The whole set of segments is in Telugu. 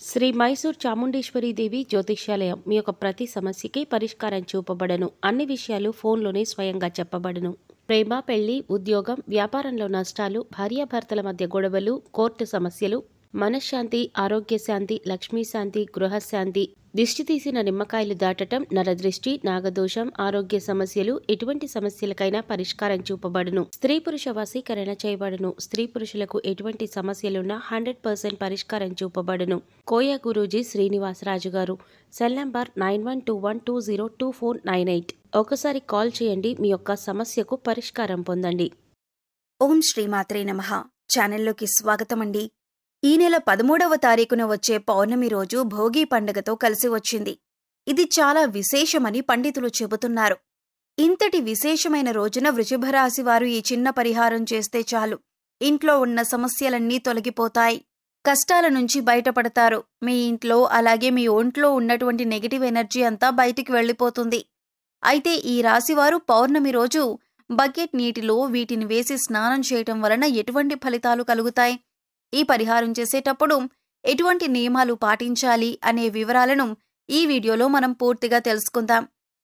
శ్రీ మైసూర్ చాముండేశ్వరి దేవి జ్యోతిష్యాలయం మీ యొక్క ప్రతి సమస్యకి పరిష్కారం చూపబడను. అన్ని విషయాలు ఫోన్లోనే స్వయంగా చెప్పబడను. ప్రేమ, పెళ్లి, ఉద్యోగం, వ్యాపారంలో నష్టాలు, భార్యాభర్తల మధ్య గొడవలు, కోర్టు సమస్యలు, మనశ్శాంతి, ఆరోగ్య శాంతి, లక్ష్మీ శాంతి, గృహశాంతి, దిష్టి తీసిన నిమ్మకాయలు దాటటం, నరదృష్టి, నాగదోషం, ఆరోగ్య సమస్యలు, ఎటువంటి సమస్యలకైనా పరిష్కారం చూపబడును. స్త్రీ పురుష వశీకరణ చేయబడును. స్త్రీ పురుషులకు ఎటువంటి సమస్యలున్నా 100% పరిష్కారం చూపబడును. కోయ గురూజీ శ్రీనివాసరాజు గారు. Cell number 9121202498. ఒకసారి కాల్ చేయండి. మీ యొక్క సమస్యకు పరిష్కారం పొందండి. ఓం శ్రీమాత్రే నమః. ఛానల్లోకి స్వాగతమండి. ఈ నెల 13వ తారీఖున వచ్చే పౌర్ణమి రోజు భోగి పండుగతో కలిసి వచ్చింది. ఇది చాలా విశేషమని పండితులు చెబుతున్నారు. ఇంతటి విశేషమైన రోజున వృషభరాశి వారు ఈ చిన్న పరిహారం చేస్తే చాలు, ఇంట్లో ఉన్న సమస్యలన్నీ తొలగిపోతాయి. కష్టాల నుంచి బయటపడతారు. మీ ఇంట్లో అలాగే మీ ఒంట్లో ఉన్నటువంటి నెగటివ్ ఎనర్జీ అంతా బయటికి వెళ్ళిపోతుంది. అయితే ఈ రాశివారు పౌర్ణమి రోజు బకెట్ నీటిలో వీటిని వేసి స్నానం చేయటం వలన ఎటువంటి ఫలితాలు కలుగుతాయి, ఈ పరిహారం చేసేటప్పుడు ఎటువంటి నియమాలు పాటించాలి అనే వివరాలను ఈ వీడియోలో మనం పూర్తిగా తెలుసుకుందాం.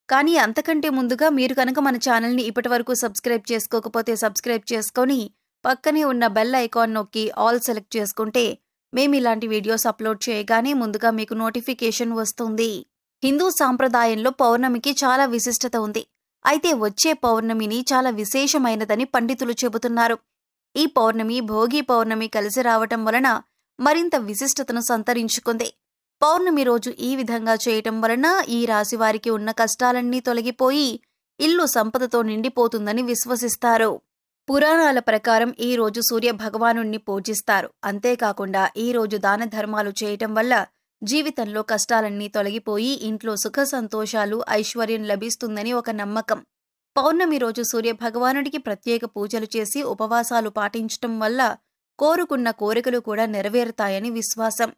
కానీ అంతకంటే ముందుగా మీరు కనుక మన ఛానల్ని ఇప్పటివరకు సబ్స్క్రైబ్ చేసుకోకపోతే సబ్స్క్రైబ్ చేసుకొని పక్కనే ఉన్న బెల్ ఐకాన్ నొక్కి ఆల్ సెలెక్ట్ చేసుకుంటే మేము ఇలాంటి వీడియోస్ అప్లోడ్ చేయగానే ముందుగా మీకు నోటిఫికేషన్ వస్తుంది. హిందూ సాంప్రదాయంలో పౌర్ణమికి చాలా విశిష్టత ఉంది. అయితే వచ్చే పౌర్ణమిని చాలా విశేషమైనదని పండితులు చెబుతున్నారు. ఈ పౌర్ణమి భోగి పౌర్ణమి కలిసి రావటం వలన మరింత విశిష్టతను సంతరించుకుంది. పౌర్ణమి రోజు ఈ విధంగా చేయటం వలన ఈ రాశి వారికి ఉన్న కష్టాలన్నీ తొలగిపోయి ఇల్లు సంపదతో నిండిపోతుందని విశ్వసిస్తారు. పురాణాల ప్రకారం ఈ రోజు సూర్య భగవానుణ్ణి పూజిస్తారు. అంతేకాకుండా ఈ రోజు దాన ధర్మాలు చేయటం వల్ల జీవితంలో కష్టాలన్నీ తొలగిపోయి ఇంట్లో సుఖ సంతోషాలు, ఐశ్వర్యం లభిస్తుందని ఒక నమ్మకం. పౌర్ణమి రోజు సూర్య భగవానుడికి ప్రత్యేక పూజలు చేసి ఉపవాసాలు పాటించటం వల్ల కోరుకున్న కోరికలు కూడా నెరవేరుతాయని విశ్వాసం.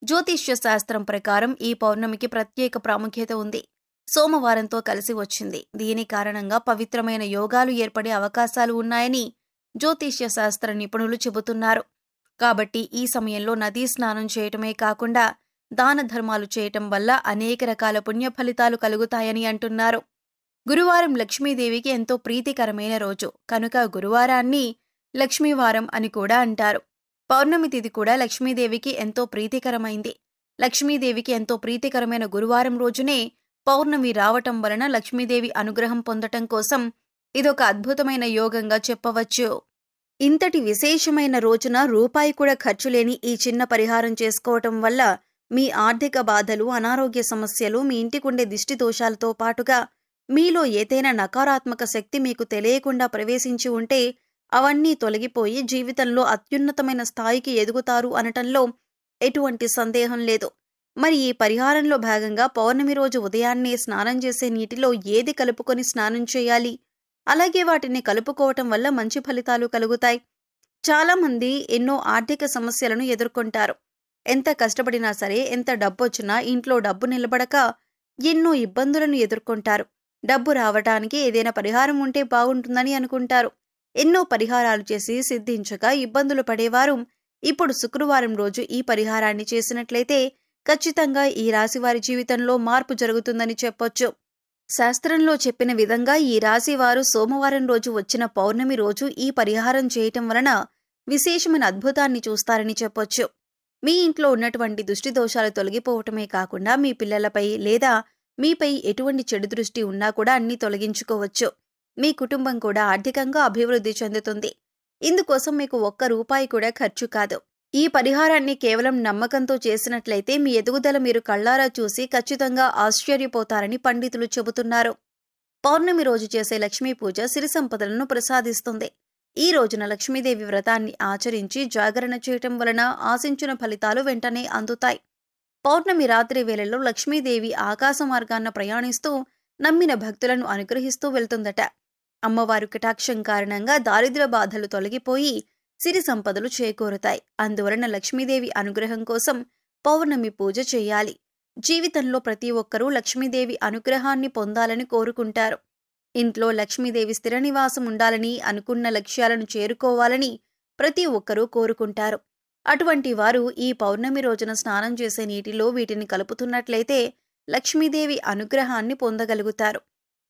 జ్యోతిష్య శాస్త్రం ప్రకారం ఈ పౌర్ణమికి ప్రత్యేక ప్రాముఖ్యత ఉంది. సోమవారంతో కలిసి వచ్చింది. దీని కారణంగా పవిత్రమైన యోగాలు ఏర్పడే అవకాశాలు ఉన్నాయని జ్యోతిష్య శాస్త్ర నిపుణులు చెబుతున్నారు. కాబట్టి ఈ సమయంలో నదీ స్నానం చేయటమే కాకుండా దాన ధర్మాలు చేయటం వల్ల అనేక రకాల పుణ్య ఫలితాలు కలుగుతాయని అంటున్నారు. గురువారం లక్ష్మీదేవికి ఎంతో ప్రీతికరమైన రోజు కనుక గురువారాన్ని లక్ష్మీవారం అని కూడా అంటారు. పౌర్ణమి తిథి కూడా లక్ష్మీదేవికి ఎంతో ప్రీతికరమైంది. లక్ష్మీదేవికి ఎంతో ప్రీతికరమైన గురువారం రోజునే పౌర్ణమి రావటం వలన లక్ష్మీదేవి అనుగ్రహం పొందటం కోసం ఇదొక అద్భుతమైన యోగంగా చెప్పవచ్చు. ఇంతటి విశేషమైన రోజున రూపాయి కూడా ఖర్చులేని ఈ చిన్న పరిహారం చేసుకోవటం వల్ల మీ ఆర్థిక బాధలు, అనారోగ్య సమస్యలు, మీ ఇంటికుండే దిష్టి దోషాలతో పాటుగా మీలో ఏదైనా నకారాత్మక శక్తి మీకు తెలియకుండా ప్రవేశించి ఉంటే అవన్నీ తొలగిపోయి జీవితంలో అత్యున్నతమైన స్థాయికి ఎదుగుతారు అనటంలో ఎటువంటి సందేహం లేదు. మరి ఈ పరిహారంలో భాగంగా పౌర్ణమి రోజు ఉదయాన్నే స్నానం చేసే నీటిలో ఏది కలుపుకొని స్నానం చేయాలి, అలాగే వాటిని కలుపుకోవటం వల్ల మంచి ఫలితాలు కలుగుతాయి. చాలామంది ఎన్నో ఆర్థిక సమస్యలను ఎదుర్కొంటారు. ఎంత కష్టపడినా సరే, ఎంత డబ్బొచ్చినా ఇంట్లో డబ్బు నిలబడక ఎన్నో ఇబ్బందులను ఎదుర్కొంటారు. డబ్బు రావటానికి ఏదైనా పరిహారం ఉంటే బాగుంటుందని అనుకుంటారు. ఎన్నో పరిహారాలు చేసి సిద్ధించక ఇబ్బందులు పడేవారు ఇప్పుడు శుక్రవారం రోజు ఈ పరిహారాన్ని చేసినట్లయితే ఖచ్చితంగా ఈ రాశివారి జీవితంలో మార్పు జరుగుతుందని చెప్పొచ్చు. శాస్త్రంలో చెప్పిన విధంగా ఈ రాశివారు సోమవారం రోజు వచ్చిన పౌర్ణమి రోజు ఈ పరిహారం చేయటం వలన విశేషమైన అద్భుతాన్ని చూస్తారని చెప్పొచ్చు. మీ ఇంట్లో ఉన్నటువంటి దుష్టి దోషాలు తొలగిపోవటమే కాకుండా మీ పిల్లలపై లేదా మీపై ఎటువంటి చెడు దృష్టి ఉన్నా కూడా అన్నీ తొలగించుకోవచ్చు. మీ కుటుంబం కూడా ఆర్థికంగా అభివృద్ధి చెందుతుంది. ఇందుకోసం మీకు ఒక్క రూపాయి కూడా ఖర్చు కాదు. ఈ పరిహారాన్ని కేవలం నమ్మకంతో చేసినట్లయితే మీ ఎదుగుదల మీరు కళ్ళారా చూసి ఖచ్చితంగా ఆశ్చర్యపోతారని పండితులు చెబుతున్నారు. పౌర్ణమి రోజు చేసే లక్ష్మీ పూజ సిరి సంపదలను ప్రసాదిస్తుంది. ఈ రోజున లక్ష్మీదేవి వ్రతాన్ని ఆచరించి జాగరణ చేయటం వలన ఆశించిన ఫలితాలు వెంటనే అందుతాయి. పౌర్ణమి రాత్రి వేళల్లో లక్ష్మీదేవి ఆకాశ మార్గాన ప్రయాణిస్తూ నమ్మిన భక్తులను అనుగ్రహిస్తూ వెళ్తుందట. అమ్మవారు కటాక్షం కారణంగా దారిద్ర్య బాధలు తొలగిపోయి సిరి సంపదలు చేకూరుతాయి. అందువలన లక్ష్మీదేవి అనుగ్రహం కోసం పౌర్ణమి పూజ చేయాలి. జీవితంలో ప్రతి ఒక్కరూ లక్ష్మీదేవి అనుగ్రహాన్ని పొందాలని కోరుకుంటారు. ఇంట్లో లక్ష్మీదేవి స్థిర నివాసం ఉండాలని, అనుకున్న లక్ష్యాలను చేరుకోవాలని ప్రతి ఒక్కరూ కోరుకుంటారు. అటువంటి వారు ఈ పౌర్ణమి రోజున స్నానం చేసే నీటిలో వీటిని కలుపుతున్నట్లయితే లక్ష్మీదేవి అనుగ్రహాన్ని పొందగలుగుతారు.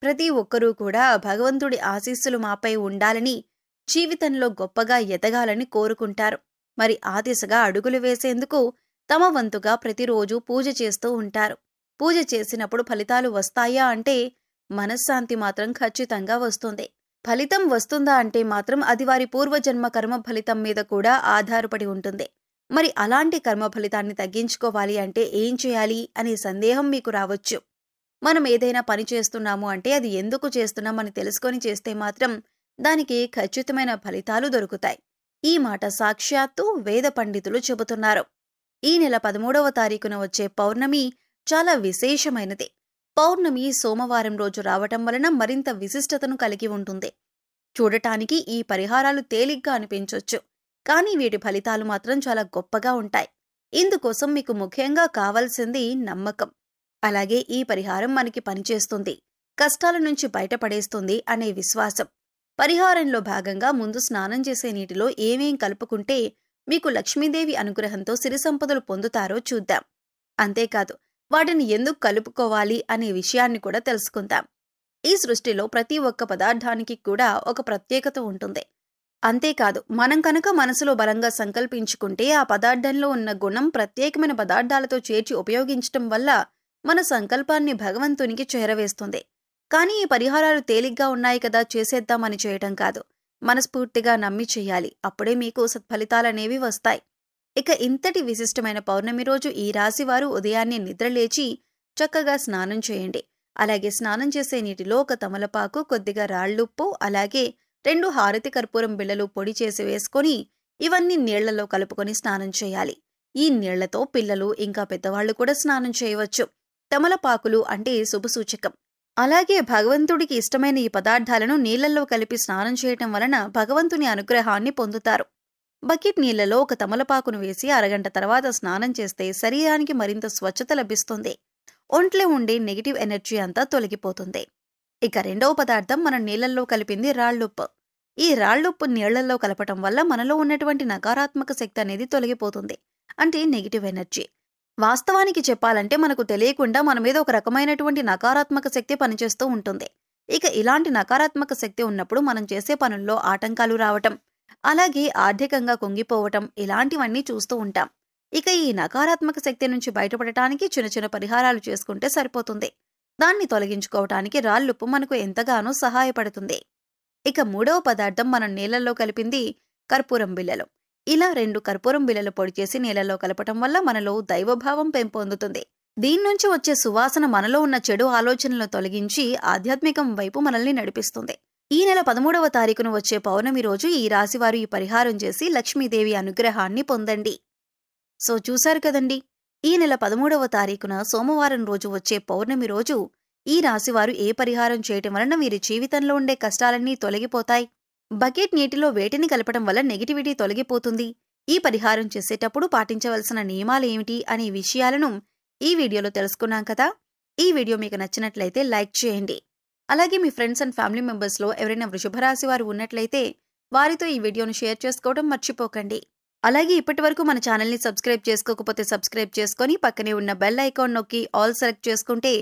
ప్రతి ఒక్కరూ కూడా భగవంతుడి ఆశీస్సులు మాపై ఉండాలని, జీవితంలో గొప్పగా ఎదగాలని కోరుకుంటారు. మరి ఆ దిశగా అడుగులు వేసేందుకు తమ వంతుగా ప్రతిరోజు పూజ చేస్తూ ఉంటారు. పూజ చేసినప్పుడు ఫలితాలు వస్తాయా అంటే మనశ్శాంతి మాత్రం ఖచ్చితంగా వస్తుంది. ఫలితం వస్తుందా అంటే మాత్రం అది వారి పూర్వజన్మ కర్మ ఫలితం మీద కూడా ఆధారపడి ఉంటుంది. మరి అలాంటి కర్మ ఫలితాన్ని తగ్గించుకోవాలి అంటే ఏం చేయాలి అనే సందేహం మీకు రావచ్చు. మనం ఏదైనా పని చేస్తున్నాము అంటే అది ఎందుకు చేస్తున్నామని తెలుసుకొని చేస్తే మాత్రం దానికి ఖచ్చితమైన ఫలితాలు దొరుకుతాయి. ఈ మాట సాక్షాత్తు వేద పండితులు చెబుతున్నారు. ఈ నెల 13వ తారీఖున వచ్చే పౌర్ణమి చాలా విశేషమైనది. పౌర్ణమి సోమవారం రోజు రావటం వలన మరింత విశిష్టతను కలిగి ఉంటుంది. చూడటానికి ఈ పరిహారాలు తేలిగ్గా అనిపించొచ్చు, కానీ వీటి ఫలితాలు మాత్రం చాలా గొప్పగా ఉంటాయి. ఇందుకోసం మీకు ముఖ్యంగా కావాల్సింది నమ్మకం. అలాగే ఈ పరిహారం మనకి పనిచేస్తుంది, కష్టాల నుంచి బయటపడేస్తుంది అనే విశ్వాసం. పరిహారంలో భాగంగా ముందు స్నానం చేసే నీటిలో ఏమేం కలుపుకుంటే మీకు లక్ష్మీదేవి అనుగ్రహంతో సిరి సంపదలు పొందుతారో చూద్దాం. అంతేకాదు వాటిని ఎందుకు కలుపుకోవాలి అనే విషయాన్ని కూడా తెలుసుకుందాం. ఈ సృష్టిలో ప్రతి ఒక్క పదార్థానికి కూడా ఒక ప్రత్యేకత ఉంటుంది. అంతేకాదు మనం కనుక మనసులో బలంగా సంకల్పించుకుంటే ఆ పదార్థంలో ఉన్న గుణం ప్రత్యేకమైన పదార్థాలతో చేర్చి ఉపయోగించటం వల్ల మన సంకల్పాన్ని భగవంతునికి చేరవేస్తుంది. కానీ ఈ పరిహారాలు తేలిగ్గా ఉన్నాయి కదా చేసేద్దామని చేయటం కాదు, మనస్ఫూర్తిగా నమ్మి చేయాలి. అప్పుడే మీకు సత్ఫలితాలనేవి వస్తాయి. ఇక ఇంతటి విశిష్టమైన పౌర్ణమి రోజు ఈ రాశివారు ఉదయాన్నే నిద్రలేచి చక్కగా స్నానం చేయండి. అలాగే స్నానం చేసే నీటిలో ఒక తమలపాకు, కొద్దిగా రాళ్లుప్పు, అలాగే 2 హారతి కర్పూరం బిళ్ళలు పొడి చేసి వేసుకొని ఇవన్నీ నీళ్లలో కలుపుకొని స్నానం చేయాలి. ఈ నీళ్లతో పిల్లలు ఇంకా పెద్దవాళ్లు కూడా స్నానం చేయవచ్చు. తమలపాకులు అంటే శుభసూచకం. అలాగే భగవంతుడికి ఇష్టమైన ఈ పదార్థాలను నీళ్లలో కలిపి స్నానం చేయటం వలన భగవంతుని అనుగ్రహాన్ని పొందుతారు. బకెట్ నీళ్లలో ఒక తమలపాకును వేసి అరగంట తర్వాత స్నానం చేస్తే శరీరానికి మరింత స్వచ్ఛత లభిస్తుంది. ఒంట్లో ఉండే నెగిటివ్ ఎనర్జీ అంతా తొలగిపోతుంది. ఇక రెండవ పదార్థం మనం నీళ్లలో కలిపింది రాళ్లుప్పు. ఈ రాళ్లుప్పు నీళ్లలో కలపటం వల్ల మనలో ఉన్నటువంటి నకారాత్మక శక్తి అనేది తొలగిపోతుంది, అంటే నెగిటివ్ ఎనర్జీ. వాస్తవానికి చెప్పాలంటే మనకు తెలియకుండా మన మీద ఒక రకమైనటువంటి నకారాత్మక శక్తి పనిచేస్తూ ఉంటుంది. ఇక ఇలాంటి నకారాత్మక శక్తి ఉన్నప్పుడు మనం చేసే పనుల్లో ఆటంకాలు రావటం, అలాగే ఆర్థికంగా కుంగిపోవటం ఇలాంటివన్నీ చూస్తూ ఉంటాం. ఇక ఈ నకారాత్మక శక్తి నుంచి బయటపడటానికి చిన్న చిన్న పరిహారాలు చేసుకుంటే సరిపోతుంది. దాన్ని తొలగించుకోవటానికి రాళ్లుప్పు మనకు ఎంతగానో సహాయపడుతుంది. ఇక మూడవ పదార్థం మనం నీళ్లలో కలిపింది కర్పూరం బిళ్ళలు. ఇలా 2 కర్పూరం బిళ్ళలు పొడి చేసి నీళ్లలో కలపటం వల్ల మనలో దైవభావం పెంపొందుతుంది. దీని నుంచి వచ్చే సువాసన మనలో ఉన్న చెడు ఆలోచనలను తొలగించి ఆధ్యాత్మికం వైపు మనల్ని నడిపిస్తుంది. ఈ నెల 13వ తారీఖున వచ్చే పౌర్ణమి రోజు ఈ రాశివారు ఈ పరిహారం చేసి లక్ష్మీదేవి అనుగ్రహాన్ని పొందండి. సో చూశారు కదండి, ఈ నెల 13వ తారీఖున సోమవారం రోజు వచ్చే పౌర్ణమి రోజు ఈ రాశివారు ఏ పరిహారం చేయటం వలన వీరి జీవితంలో ఉండే కష్టాలన్నీ తొలగిపోతాయి, బకెట్ నీటిలో వేటిని కలపడం వల్ల నెగిటివిటీ తొలగిపోతుంది, ఈ పరిహారం చేసేటప్పుడు పాటించవలసిన నియమాలు ఏమిటి అనే విషయాలను ఈ వీడియోలో తెలుసుకున్నాం కదా. ఈ వీడియో మీకు నచ్చినట్లయితే లైక్ చేయండి. అలాగే మీ ఫ్రెండ్స్ అండ్ ఫ్యామిలీ మెంబర్స్లో ఎవరైనా వృషభ రాశి వారు ఉన్నట్లయితే వారితో ఈ వీడియోను షేర్ చేసుకోవడం మర్చిపోకండి. అలాగే ఇప్పటివరకు మన ఛానల్ని సబ్స్క్రైబ్ చేసుకోకపోతే సబ్స్క్రైబ్ చేసుకొని పక్కనే ఉన్న బెల్ ఐకాన్ నొక్కి ఆల్ సెలెక్ట్ చేసుకుంటే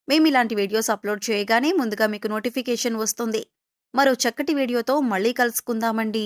మేము ఇలాంటి వీడియోస్ అప్లోడ్ చేయగానే ముందుగా మీకు నోటిఫికేషన్ వస్తుంది. మరో చక్కటి వీడియోతో మళ్ళీ కలుసుకుందామండి.